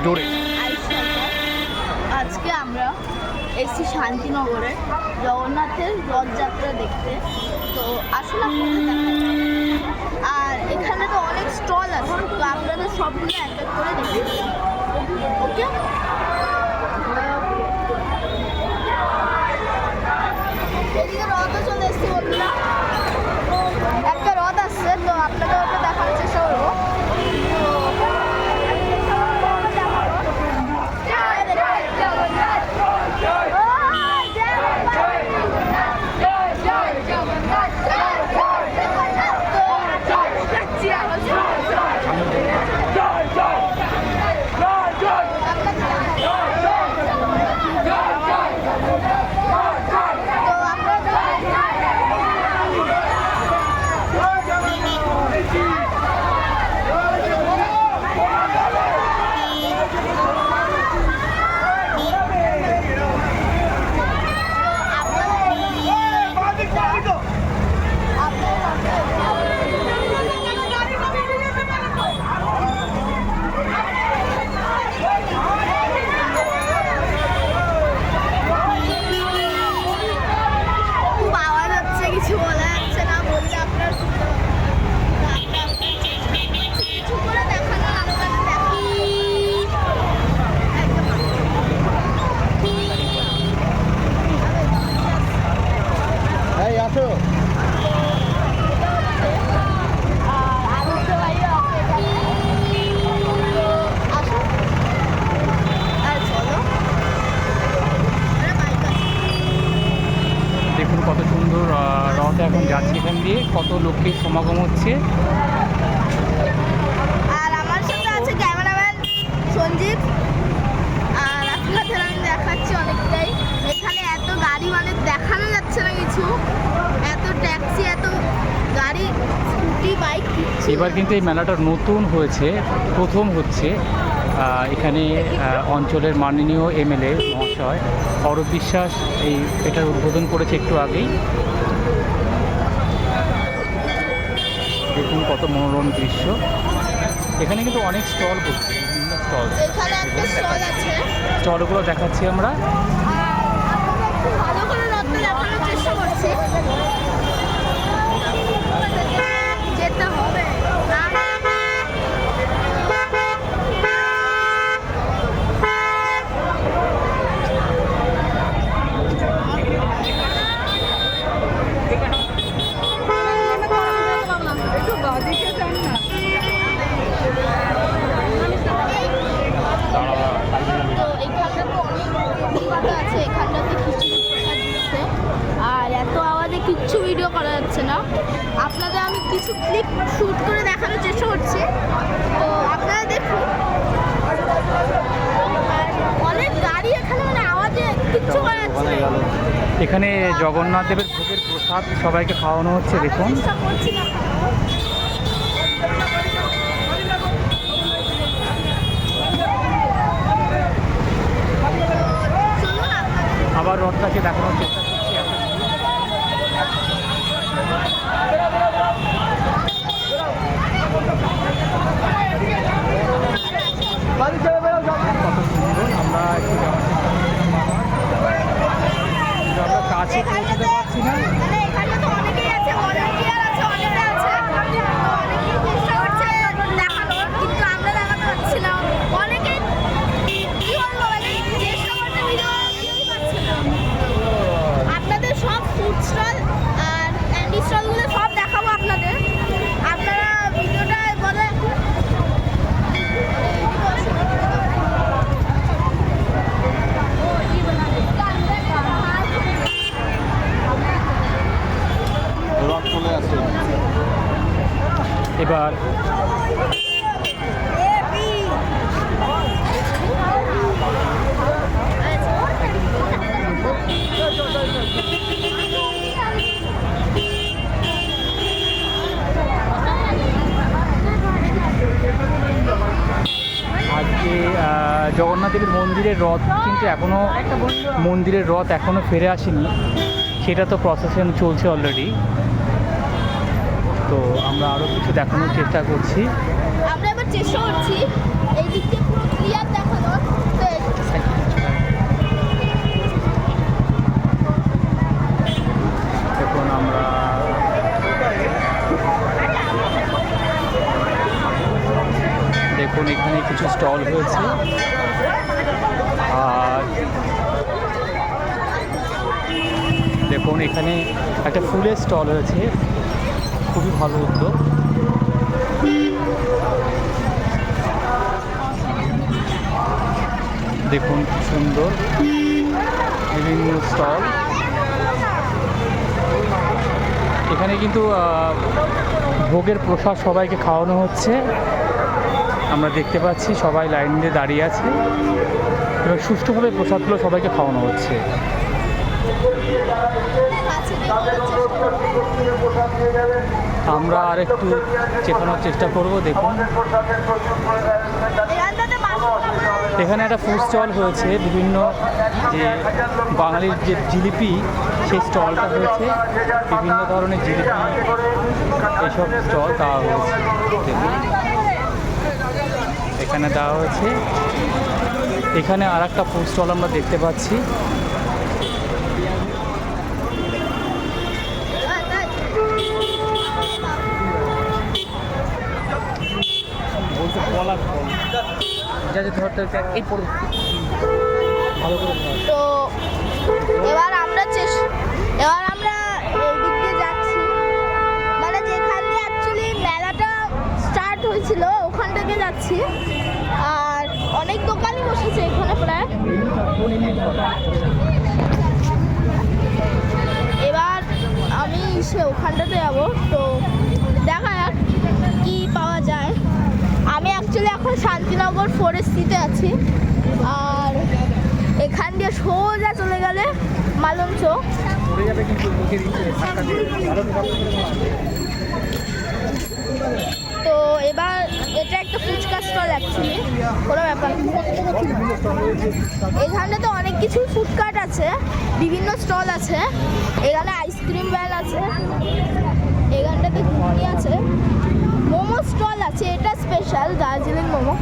জোরে। আজকে আমরা এসছি শান্তিনগরে জগন্নাথের রথযাত্রা দেখতে। তো আসলে আপনাদের দেখাবো। আর এখানে তো অনেক স্টল আছে, তো আপনাদের সবগুলো এক এক করে দেখে ওকে। এদিকে রথও চলে এসছি বন্ধুরা, একটা রথ আসছে, তো আপনাদের ওটা দেখার চেষ্টা করবো। দেখুন কত সুন্দর রথ এখন যাচ্ছে এখান দিয়ে, কত লোকের সমাগম হচ্ছে। আর আমার সাথে আছে ক্যামেরাম্যান সঞ্জিত। আর আপনাদের আমি দেখাচ্ছি অনেকটাই, এখানে এত গাড়ি মানে দেখানো যাচ্ছে না কিছু, এত ট্যাক্সি, এত গাড়ি, স্কুটি, বাইক। এবার কিন্তু এই মেলাটা নতুন হয়েছে, প্রথম হচ্ছে। এখানে অঞ্চলের মাননীয় এমএলএ মহাশয় অরূপ বিশ্বাস এটার উদ্বোধন করেছে একটু আগেই। দেখুন কত মনোরম দৃশ্য। এখানে কিন্তু অনেক স্টল করছে, বিভিন্ন স্টল, এখানে একটা স্টল আছে, স্টলগুলো দেখাচ্ছি আমরা। ভালো করে রথটা দেখানোর চেষ্টা করছি, যেতে হবে। আর এত আওয়াজে কিচ্ছু ভিডিও করা যাচ্ছে না, আপনাদের আমি কিছু ক্লিপ শুট করে দেখানোর চেষ্টা করছি, তো আপনারা দেখুন। আর অনেক গাড়ি এখানে, মানে আওয়াজে কিচ্ছু করা যাচ্ছে না। এখানে জগন্নাথ দেবের ভোগের প্রসাদ সবাইকে খাওয়ানো হচ্ছে, দেখুন। আবার রথটাকে দেখানোর চেষ্টা করছি। কত সুন্দর, আমরা একটু আমরা কাছে পৌঁছতে পারছি না। আপনাদের সব ফুড স্টল আর ক্যান্ডি স্টলগুলো সব দেখাবো আপনাদের, আপনারা ভিডিওটা বলে। এবার আজকে জগন্নাথ দেবের মন্দিরের রথ কিন্তু এখনও মন্দিরের রথ এখনও ফিরে আসেনি, সেটা তো প্রসেশন চলছে অলরেডি। তো আমরা আরও কিছু দেখানোর চেষ্টা করছি। আমরা এবার চেষ্টা করছি দেখুন এখানে কিছু স্টল হয়েছে, আর দেখুন এখানে একটা ফুলের স্টল হয়েছে, খুবই ভালো উদ্যোগ। দেখুন কি সুন্দর বিভিন্ন স্টল। এখানে কিন্তু ভোগের প্রসাদ সবাইকে খাওয়ানো হচ্ছে, আমরা দেখতে পাচ্ছি সবাই লাইন দিয়ে দাঁড়িয়ে আছে এবং সুষ্ঠুভাবে প্রসাদগুলো সবাইকে খাওয়ানো হচ্ছে। আমরা আর একটু চেখানোর চেষ্টা করব। দেখুন এখানে একটা ফুড স্টল হয়েছে, বিভিন্ন যে বাঙালির যে জিলিপি সেই স্টলটা হয়েছে, বিভিন্ন ধরনের জিলিপি এইসব স্টল দেওয়া হয়েছে। দেখুন এখানে দেওয়া হয়েছে। এখানে আর একটা ফুড স্টল আমরা দেখতে পাচ্ছি। তো এবার আমরা এই দিক দিয়ে যাচ্ছি, মানে যেখান দিয়ে অ্যাকচুয়ালি মেলাটা স্টার্ট হয়েছিল ওখান থেকে যাচ্ছি। আর অনেক দোকানই বসেছে এখানে প্রায়। এবার আমি ওখানটাতে যাবো, তো দেখা যাক কি পাওয়া যায়। আমি অ্যাকচুয়ালি এখন শান্তিনগর ফরেস্ট্রিতে আছি, আর এখান দিয়ে সোজা চলে গেলে মালঞ্চ। তো এবার এটা একটা ফুচকা স্টল, অ্যাকচুয়ালি কোনো ব্যাপার না। এখানটাতে অনেক কিছু ফুডকার্ট আছে, বিভিন্ন স্টল আছে। এখানে আইসক্রিম ভ্যান আছে, এখানটাতে ঘুগনি আছে, মোমো স্টল আছে, এটা স্পেশাল দার্জিলিং মোমো।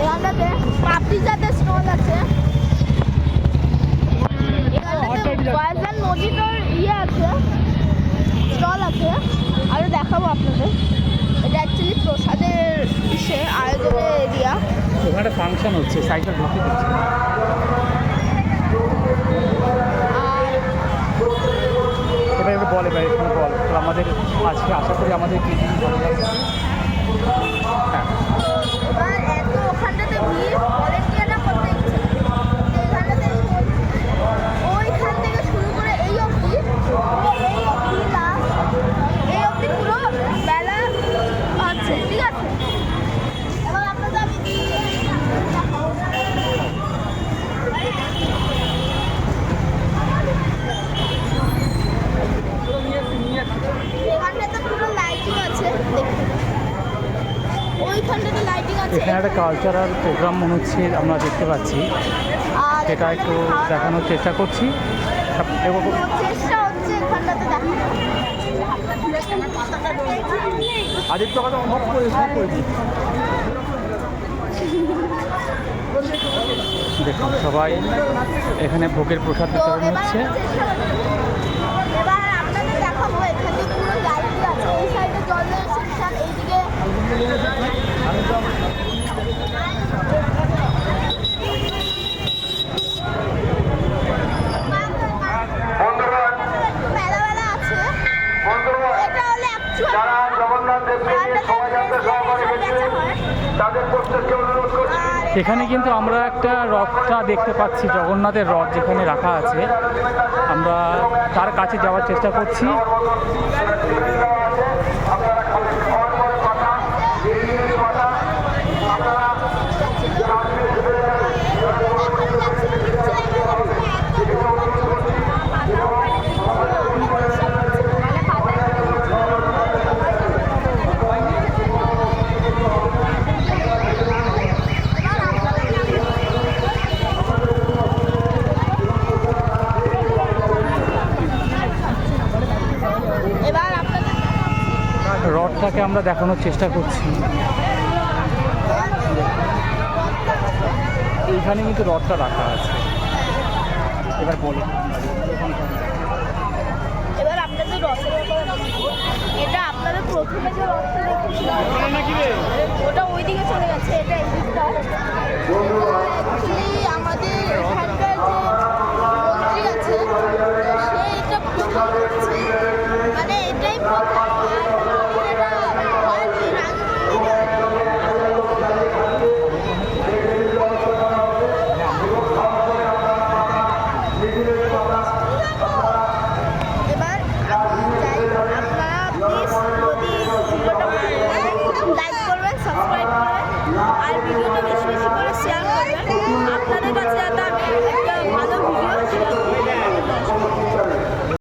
এখানটাতে পাপড়ি চাটের স্টল আছে, এখানটাতে বয়াজান নদীটার আছে, স্টল আছে। আরও দেখাবো আপনাদের। এটা অ্যাকচুয়ালি প্রসাদের আয়োজনের এরিয়া। ওখানে ফাংশন হচ্ছে, সাইকেল ঢুকে দিচ্ছে। এবার বলে ভাই, এখানে বল তো আমাদের আজকে আশা করি আমাদের কি ভালো লাগছে। হ্যাঁ এবার এত ওখানটাতে ভিড়, ভলেন্টিয়াররা করতে ইচ্ছে না। এখানটাতে ওইখান থেকে শুরু করে এই অবধি পুরো মেলা হচ্ছে, ঠিক আছে। এবং আপনাদের আমি এখানটাতে পুরো লাইটিং আছে, দেখুন ওইখানটাতে লাইটিং আছে। এখানে একটা কালচারাল প্রোগ্রাম মনে হচ্ছে আমরা দেখতে পাচ্ছি, আর সেটা একটু দেখানোর চেষ্টা করছি। চেষ্টা হচ্ছে এখানটাতে দেখানো। আদিত্য কথা অফ করে শুরু করে দিই। দেখুন সবাই এখানে ভোগের প্রসাদ তো বিতরণ এবার হচ্ছে। এবার আপনাদের দেখাবো এখানে পুরো লাইটিং আছে, এই সাইডে জলের সেকশন, এইদিকে মেলা আছে। এটা হলে এখানে কিন্তু আমরা একটা রথটা দেখতে পাচ্ছি, জগন্নাথের রথ যেখানে রাখা আছে। আমরা তার কাছে যাওয়ার চেষ্টা করছি। রথটাকে আমরা দেখানোর চেষ্টা করছি। এইখানে কিন্তু রথটা রাখা আছে। এবার বলো, এবার আপনাদের রথের ব্যাপারে এটা আপনাদের প্রথমে যে এইদিকে চলে গেছে, এটা এইদিকে